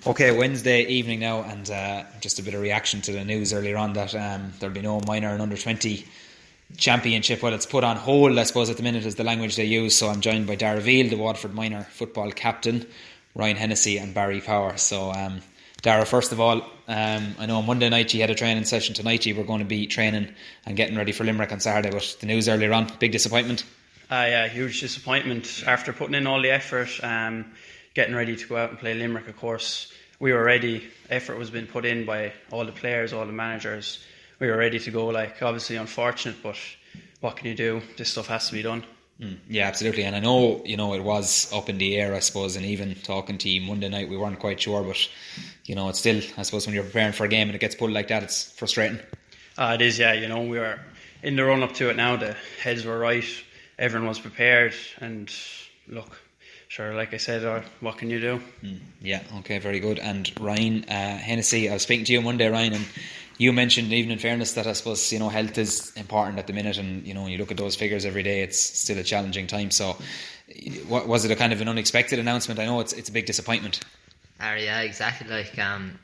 Okay, Wednesday evening now, and just a bit of reaction to the news earlier on that there'll be no minor and under-20 championship. Well, it's put on hold, I suppose, at the minute is the language they use. So I'm joined by Darragh Veale, the Waterford Minor football captain, Ryan Hennessey and Barry Power. So Darragh, first of all, I know on Monday night you had a training session. Tonight you were going to be training and getting ready for Limerick on Saturday, but the news earlier on, big disappointment? Yeah, huge disappointment. After putting in all the effort, getting ready to go out and play Limerick, of course, we were ready. Effort was being put in by all the players, all the managers. We were ready to go. Obviously unfortunate, but what can you do? This stuff has to be done. Yeah, absolutely. And I know, it was up in the air, I suppose, and even talking to you Monday night, we weren't quite sure, but, it's still, I suppose, when you're preparing for a game and it gets pulled like that, it's frustrating. It is, yeah. We were in the run-up to it now. The heads were right. Everyone was prepared. And, look, sure, like I said, what can you do? Yeah, okay, very good. And Ryan Hennessey, I was speaking to you Monday, Ryan, and you mentioned, even in fairness, that I suppose, health is important at the minute, and, you look at those figures every day, it's still a challenging time. So, was it a kind of an unexpected announcement? I know it's a big disappointment. Yeah, exactly.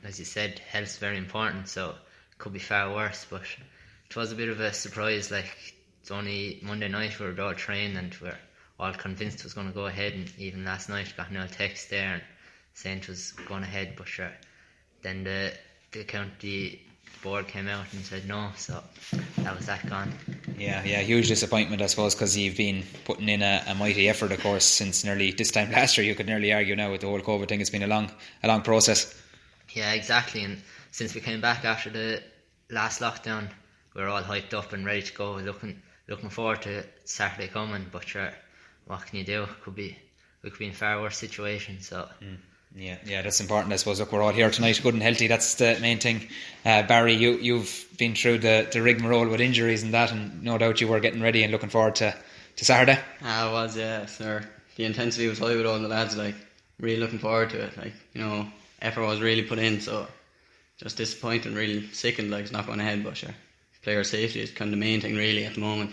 As you said, health's very important, so it could be far worse, but it was a bit of a surprise. It's only Monday night, we were all trained and we're all convinced it was going to go ahead, and even last night got no text there and saying it was going ahead, but sure, then the county board came out and said no, so that was that gone. Yeah, huge disappointment, I suppose, because you've been putting in a mighty effort, of course, since nearly this time last year. You could nearly argue now with the whole COVID thing, it's been a long process. Yeah, exactly, and since we came back after the last lockdown, we were all hyped up and ready to go, looking forward to Saturday coming, but sure, what can you do? We could be in a far worse situation, so... Yeah, that's important, I suppose. Look, we're all here tonight, good and healthy, that's the main thing. Barry, you've been through the rigmarole with injuries and that, and no doubt you were getting ready and looking forward to Saturday. I was, yeah, sir. The intensity was high with all the lads, really looking forward to it. Effort was really put in, so just disappointed, really sickened, it's not going ahead, but sure, player safety is kind of the main thing really at the moment.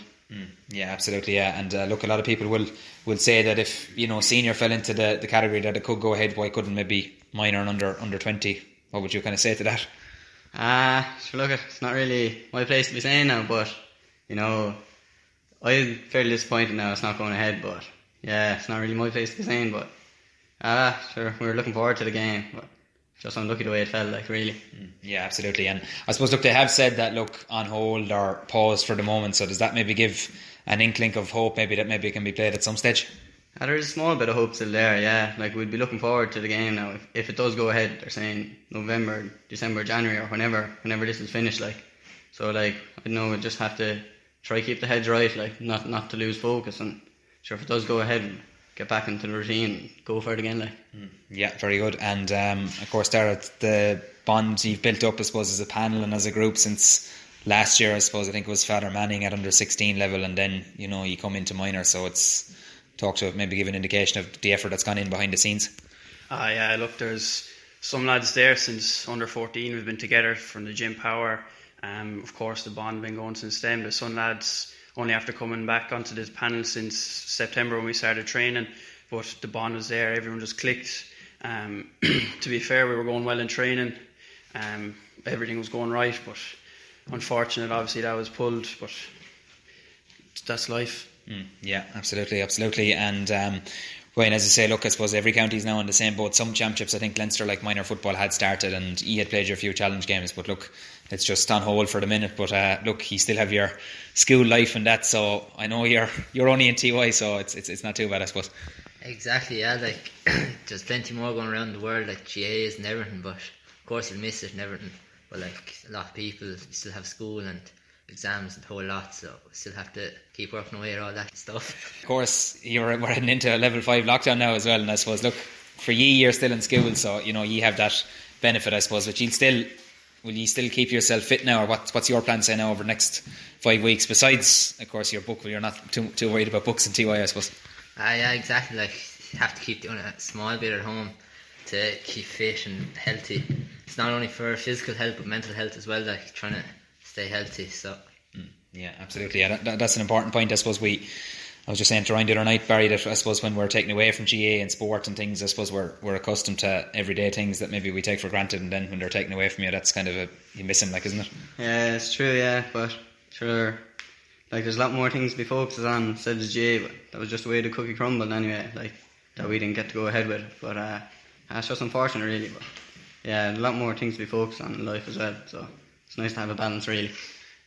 Yeah, absolutely, yeah. And look, a lot of people will say that if senior fell into the category that it could go ahead, why couldn't maybe minor and under 20? What would you kind of say to that? Sure, look, it's not really my place to be saying now, but I'm fairly disappointed now it's not going ahead, but yeah, it's not really my place to be saying, but sure, we were looking forward to the game, but just unlucky the way it felt, really. Yeah, absolutely. And I suppose, look, they have said that, look, on hold or paused for the moment, so does that maybe give an inkling of hope, maybe that maybe it can be played at some stage? There's a small bit of hope still there, yeah. We'd be looking forward to the game now. If it does go ahead, they're saying November, December, January, or whenever this is finished, So, I don't know, we'll just have to try keep the heads right, not to lose focus, and sure, if it does go ahead, get back into the routine, go for it again, Yeah, very good. And of course, Darragh, the bond you've built up, I suppose, as a panel and as a group since last year, I suppose, I think it was Father Manning at under 16 level, and then you come into minor, so it's maybe give an indication of the effort that's gone in behind the scenes. Yeah, look, there's some lads there since under 14 we've been together from the gym power. Of course, the bond been going since then. There's some lads only after coming back onto this panel since September when we started training, but the bond was there, everyone just clicked. To be fair, we were going well in training, everything was going right, but unfortunate obviously that was pulled, but that's life. Yeah, absolutely. And as you say, look, I suppose every county is now on the same boat. Some championships, I think Leinster, minor football, had started and you had played your few challenge games, but look, it's just on hold for the minute. But look, you still have your school life and that, so I know you're only in TY, so it's not too bad, I suppose. Exactly, yeah. There's plenty more going around the world, GAs and everything, but of course you'll miss it and everything. But a lot of people still have school and exams and the whole lot, so we still have to keep working away at all that stuff. Of course, we're heading into a level 5 lockdown now as well, and I suppose, look, for you're still in school, so you have that benefit, I suppose, but will you still keep yourself fit now, or what's your plan say now over the next 5 weeks, besides of course your book? You're not too worried about books and TY, I suppose. Yeah, exactly. You have to keep doing a small bit at home to keep fit and healthy. It's not only for physical health but mental health as well, trying to stay healthy, so yeah, absolutely. Yeah, that's an important point. I suppose we I was just saying to Ryan the other night, Barry, that I suppose when we're taken away from GA and sport and things, I suppose we're accustomed to everyday things that maybe we take for granted, and then when they're taken away from you, that's kind of you miss them, like, isn't it? Yeah, it's true, yeah, but sure, like there's a lot more things to be focused on instead of GA, but that was just the way the cookie crumbled anyway, like that we didn't get to go ahead with it, but it's just unfortunate really, but yeah, a lot more things to be focused on in life as well, so it's nice to have a balance really.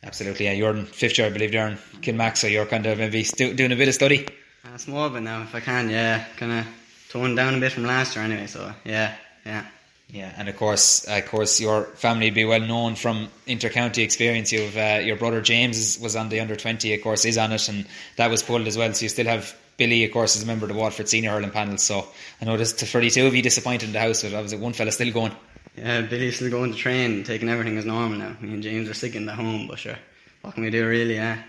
Absolutely, yeah. You're in fifth year, I believe, there in Kilmac, so you're kind of maybe doing a bit of study. A small bit now, if I can, yeah. Kind of toned down a bit from last year anyway, so yeah. Yeah, and of course, your family be well known from inter-county experience. You've your brother James was on the under-20, of course, is on it, and that was pulled as well. So you still have Billy, of course, as a member of the Waterford senior hurling panel. So I know there's 32 of you disappointed in the house, but obviously one fella still going. Yeah, Billy's still going to train, taking everything as normal now. Me and James are sticking at home, but sure, what can we do really, yeah.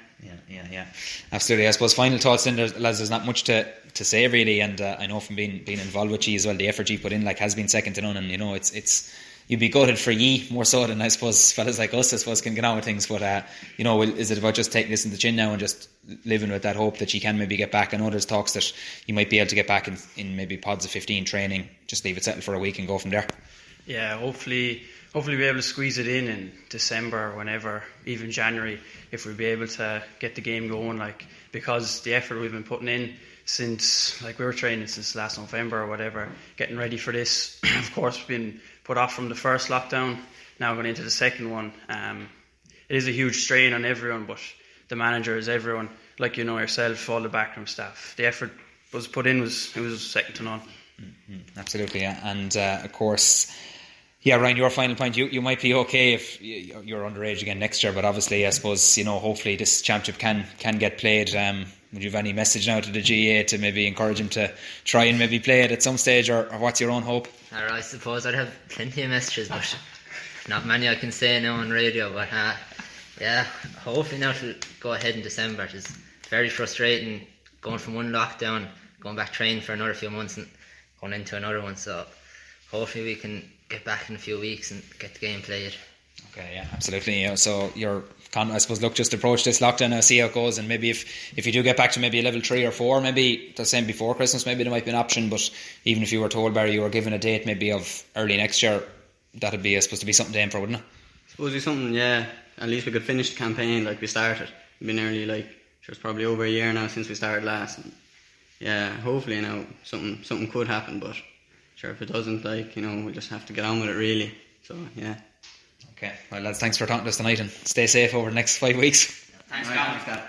Yeah. Absolutely. I suppose final thoughts then, lads, there's not much to say really, and I know from being involved with you as well, the effort you put in has been second to none, and it's you'd be gutted for ye more so than I suppose fellas like us I suppose can get on with things, but is it about just taking this in the chin now and just living with that hope that you can maybe get back? I know there's talks that you might be able to get back in maybe pods of 15 training, just leave it settle for a week and go from there. Yeah, hopefully we'll be able to squeeze it in December, whenever, even January, if we'll be able to get the game going, because the effort we've been putting in since, we were training since last November or whatever, getting ready for this. Of course, we've been put off from the first lockdown, now going into the second one. It is a huge strain on everyone, but the managers, everyone, yourself, all the backroom staff, the effort was put in, was second to none. Mm-hmm. Absolutely, yeah. And of course, yeah, Ryan, your final point, you might be okay if you're underage again next year, but obviously I suppose hopefully this championship can get played. Would you have any message now to the GA to maybe encourage him to try and maybe play it at some stage, or what's your own hope? I suppose I'd have plenty of messages, but not many I can say now on radio, but yeah, hopefully now to go ahead in December. It's very frustrating going from one lockdown, going back training for another few months and going into another one, so hopefully we can get back in a few weeks and get the game played. Okay, yeah, absolutely. Yeah, so I suppose just approach this lockdown now, see how it goes, and maybe if you do get back to maybe a level 3 or 4, maybe the same before Christmas, maybe there might be an option. But even if you were told, Barry, you were given a date maybe of early next year, that'd be supposed to be something to aim for, wouldn't it? I suppose it's something, yeah. At least we could finish the campaign like we started. We've been nearly it's probably over a year now since we started last. And yeah, hopefully now something could happen, but sure, if it doesn't, we'll just have to get on with it really. So yeah. Okay, well lads, thanks for talking to us tonight, and stay safe over the next 5 weeks. Thanks, Gavin.